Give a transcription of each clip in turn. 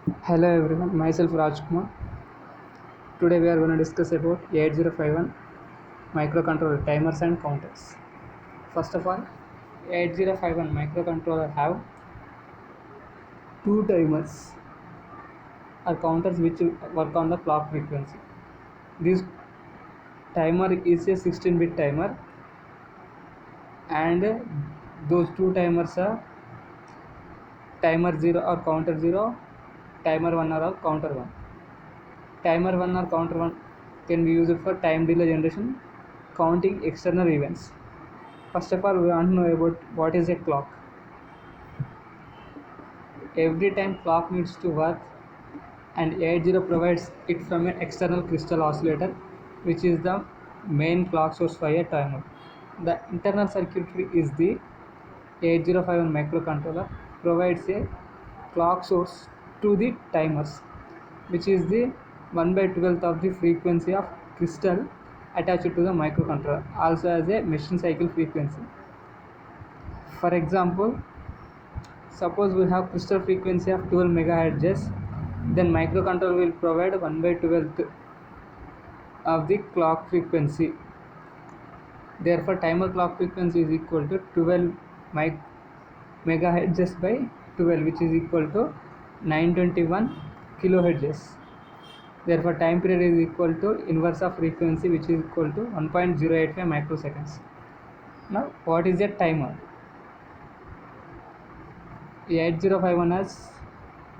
Hello everyone, myself Rajkumar. Today we are going to discuss about 8051 microcontroller timers and counters. First of all, 8051 microcontroller have two timers or counters which work on the clock frequency. This timer is a 16-bit timer and those two timers are timer 0 or counter 0, timer 1 or counter 1. Timer 1 or counter 1 can be used for time delay generation, counting external events. First of all, we want to know about what is a clock. Every time clock needs to work, and 80 provides it from an external crystal oscillator, which is the main clock source for a timer. The internal circuitry is the 8051 microcontroller provides a clock source to the timers, which is the 1 by 12th of the frequency of crystal attached to the microcontroller, also as a machine cycle frequency. For example, suppose we have crystal frequency of 12 megahertz, then microcontroller will provide 1 by 12th of the clock frequency. Therefore, timer clock frequency is equal to 12 megahertz by 12, which is equal to 921 kilohertz. Therefore, time period is equal to inverse of frequency, which is equal to 1.085 microseconds. Now, what is a timer? 8051 has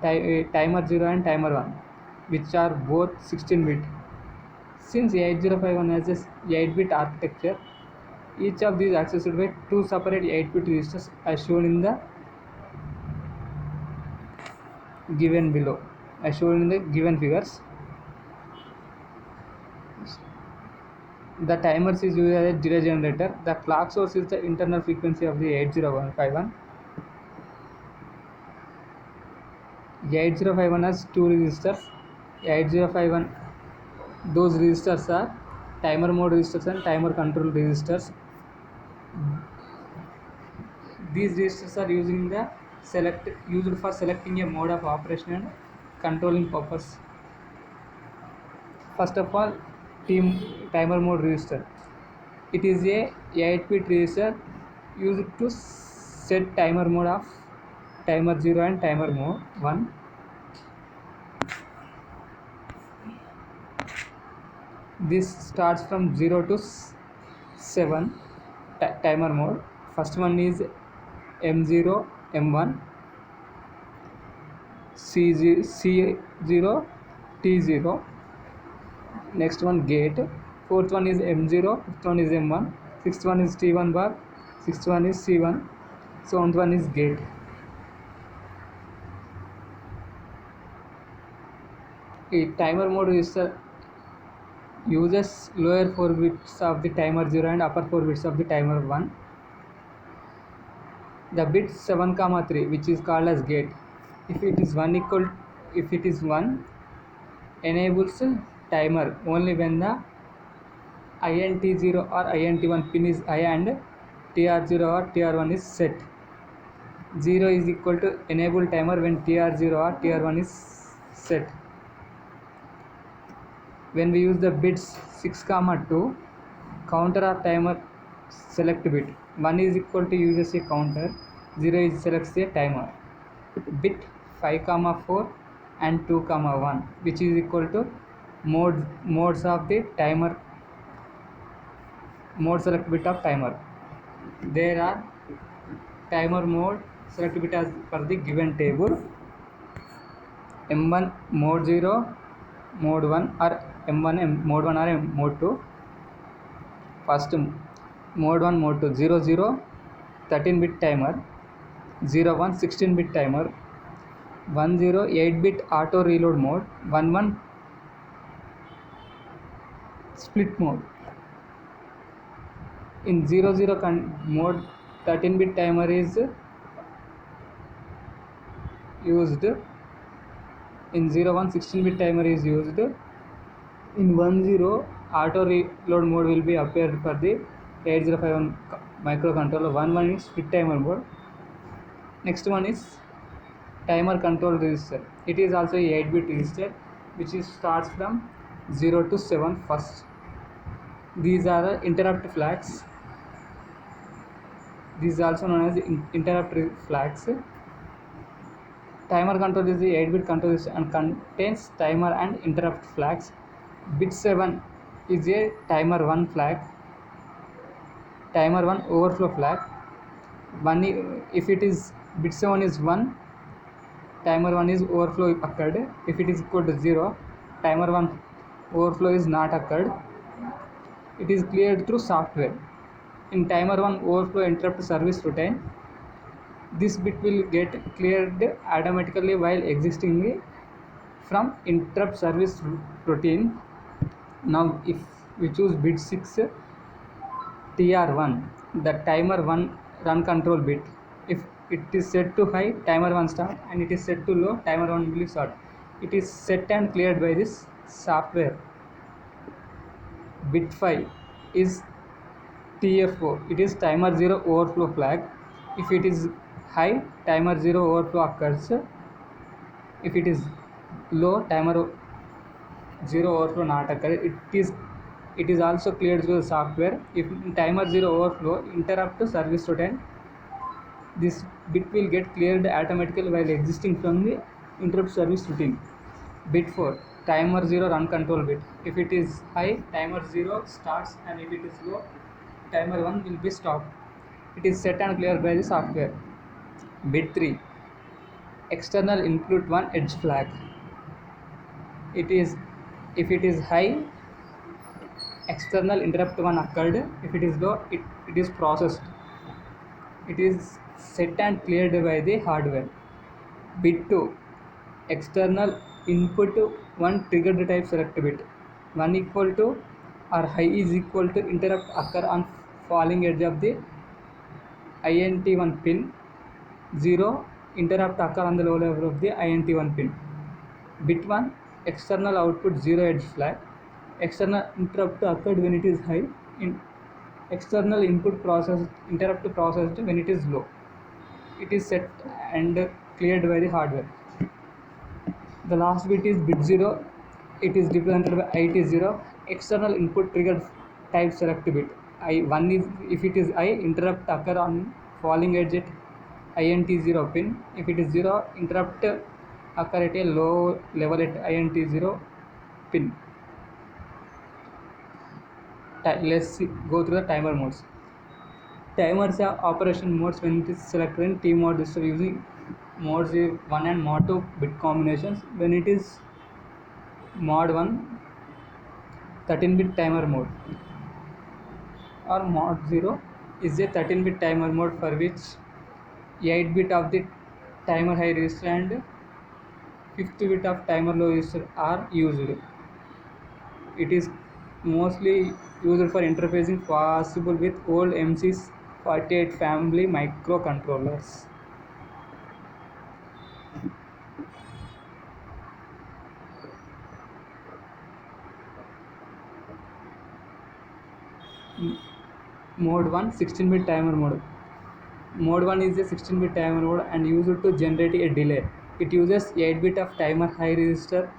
timer 0 and timer 1, which are both 16-bit. Since 8051 has a 8-bit architecture, each of these accessed by two separate 8-bit registers as shown in the given below, as shown in the given figures. The timers is used as a delay generator. The clock source is the internal frequency of the 8051. 8051 has two registers. 8051, those registers are timer mode registers and timer control registers. These registers are used for selecting a mode of operation and controlling purpose. First of all, timer mode register. It is a 8-bit register used to set timer mode of timer 0 and timer mode 1. This starts from 0 to 7 timer mode. First one is M0, M1, C0, T0. Next one gate. Fourth one is M0, fifth one is M1, sixth one is T1 bar, sixth one is C1, seventh one is gate. A timer mode register uses lower 4 bits of the timer 0 and upper 4 bits of the timer 1. The bit 7, 3, which is called as gate, if it is 1, enables timer only when the INT0 or INT1 pin is high and TR0 or TR1 is set. 0 is equal to enable timer when TR0 or TR1 is set. When we use the bits 6, 2, counter or timer select bit. 1 is equal to uses a counter, 0 is selects a timer. Bit 5, 4 and 2, 1, which is equal to modes of the timer, mode select bit of timer. There are timer mode select bit as per the given table. M1 mode 0, mode 1 or M1 mode 1 or mode 2. First mode 1, mode 2, 0, 0, 13-bit timer, 0, 1, 16-bit timer, 1, 0, 8-bit auto reload mode, 1, 1, split mode. In 0, 0 mode, 13-bit timer is used. In 0, 1, 16-bit timer is used. In 1, 0, auto reload mode will be appeared for the 8051 microcontroller. 1, 1 is split timer mode. Next one is timer control register. It is also a 8-bit register which is starts from 0 to 7 first. These are the interrupt flags. These are also known as interrupt flags. Timer control is the 8-bit control register and contains timer and interrupt flags. Bit 7 is a timer 1 flag, timer 1 overflow flag. If it is bit 7 is 1, timer 1 is overflow occurred. If it is equal to 0, timer 1 overflow is not occurred. It is cleared through software. In timer 1 overflow interrupt service routine, this bit will get cleared automatically while existing from interrupt service routine. Now if we choose bit 6 TR1, the timer 1 run control bit, if it is set to high, timer 1 start, and it is set to low, timer 1 will start. It is set and cleared by this software. Bit 5 is TFO, it is timer 0 overflow flag. If it is high, timer 0 overflow occurs. If it is low, timer 0 overflow not occur. It is also cleared through the software. If timer 0 overflow interrupt service routine, this bit will get cleared automatically while existing from the interrupt service routine. Bit 4, timer 0 run control bit. If it is high, timer 0 starts, and if it is low, timer 1 will be stopped. It is set and cleared by the software. Bit 3, external input 1 edge flag. If it is high, external interrupt 1 occurred. If it is low, it is processed. It is set and cleared by the hardware. Bit 2, external input 1 triggered type select bit. 1 equal to or high is equal to interrupt occur on falling edge of the INT1 pin. 0, interrupt occur on the low level of the INT1 pin. Bit 1, external output 0 edge flag. External interrupt occurred when it is high. External input interrupt processed when it is low. It is set and cleared by the hardware. The last bit is bit 0. It is represented by IT0, external input triggered type select bit. I1 is, if it is I, interrupt occur on falling edge at INT0 pin. If it is 0, interrupt occur at a low level at INT0 pin. Let's go through the timer modes. Timers have operation modes when it is selected in T mode register using modes 1 and mod 2 bit combinations. When it is mod 1, 13-bit timer mode, or mod 0 is a 13-bit timer mode for which 8-bit of the timer high register and 5th bit of timer low register are used. It is mostly used for interfacing possible with old MC48 family microcontrollers. Mode 1, 16-bit timer mode. Mode 1 is a 16-bit timer mode and used to generate a delay. It uses 8-bit of timer high register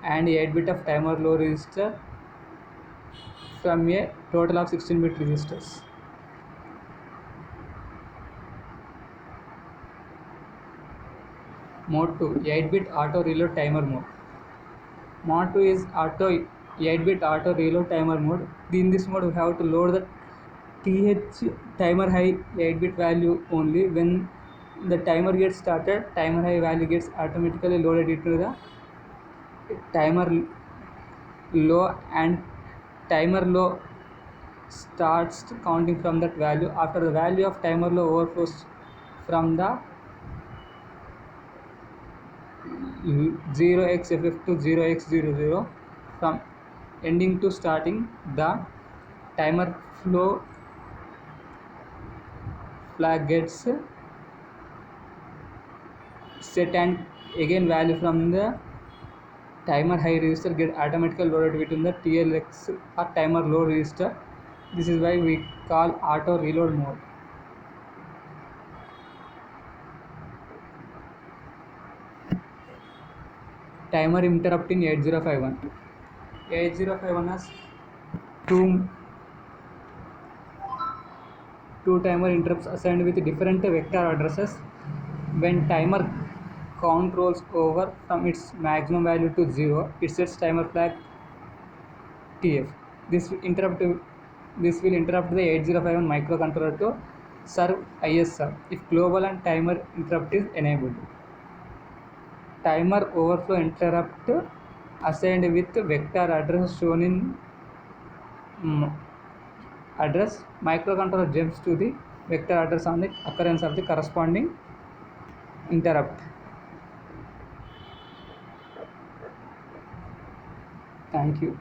and 8-bit of timer low register from a total of 16-bit registers. Mode 2, 8-bit auto reload timer mode. Mode 2 is 8-bit auto reload timer mode. In this mode, we have to load the TH timer high 8-bit value only. When the timer gets started, timer high value gets automatically loaded into the timer low, and timer low starts counting from that value. After the value of timer low overflows from the 0xFF to 0x00, from ending to starting, the timer flow flag gets set, and again value from the timer high register get automatically loaded between the TLX or timer low register. This is why we call auto reload mode. timer interrupt in 8051. 8051 has two timer interrupts assigned with different vector addresses. When timer count rolls over from its maximum value to 0, it sets timer flag TF. This will interrupt the 8051 microcontroller to serve ISR if global and timer interrupt is enabled. Timer overflow interrupt assigned with vector address shown in address. Microcontroller jumps to the vector address on the occurrence of the corresponding interrupt. Thank you.